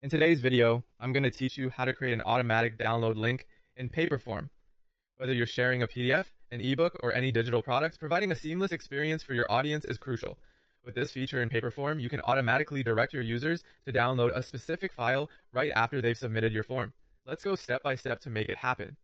In today's video, I'm going to teach you how to create an automatic download link in Paperform. Whether you're sharing a PDF, an ebook, or any digital product, providing a seamless experience for your audience is crucial. With this feature in Paperform, you can automatically direct your users to download a specific file right after they've submitted your form. Let's go step by step to make it happen.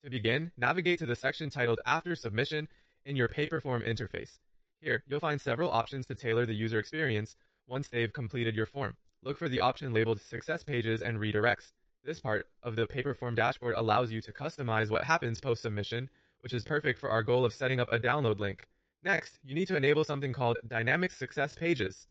To begin, navigate to the section titled After Submission in your Paperform interface. Here, you'll find several options to tailor the user experience once they've completed your form. Look for the option labeled Success Pages and Redirects. This part of the Paperform dashboard allows you to customize what happens post-submission, which is perfect for our goal of setting up a download link. Next, you need to enable something called Dynamic Success Pages.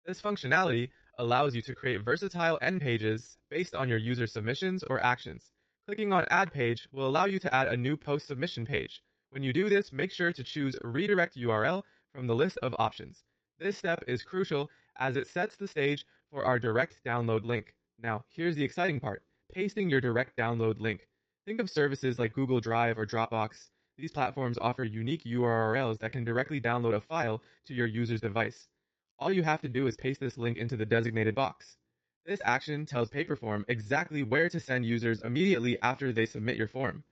This functionality allows you to create versatile end pages based on your user submissions or actions. Clicking on Add Page will allow you to add a new post-submission page. When you do this, make sure to choose Redirect URL from the list of options. This step is crucial as it sets the stage for our direct download link. Now, here's the exciting part, pasting your direct download link. Think of services like Google Drive or Dropbox. These platforms offer unique URLs that can directly download a file to your user's device. All you have to do is paste this link into the designated box. This action tells Paperform exactly where to send users immediately after they submit your form.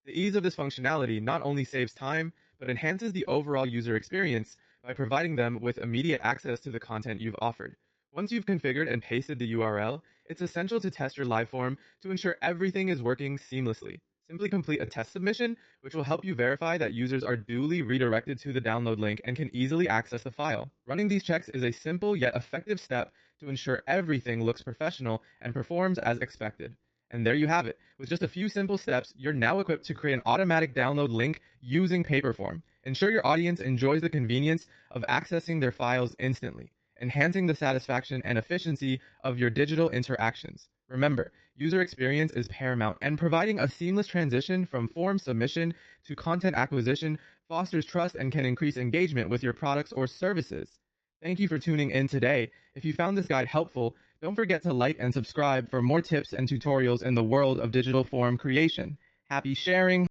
The ease of this functionality not only saves time, but enhances the overall user experience by providing them with immediate access to the content you've offered. Once you've configured and pasted the URL, it's essential to test your live form to ensure everything is working seamlessly. Simply complete a test submission, which will help you verify that users are duly redirected to the download link and can easily access the file. Running these checks is a simple yet effective step to ensure everything looks professional and performs as expected. And there you have it. With just a few simple steps, you're now equipped to create an automatic download link using Paperform. Ensure your audience enjoys the convenience of accessing their files instantly, enhancing the satisfaction and efficiency of your digital interactions. Remember, user experience is paramount, and providing a seamless transition from form submission to content acquisition fosters trust and can increase engagement with your products or services. Thank you for tuning in today. If you found this guide helpful, don't forget to like and subscribe for more tips and tutorials in the world of digital form creation. Happy sharing!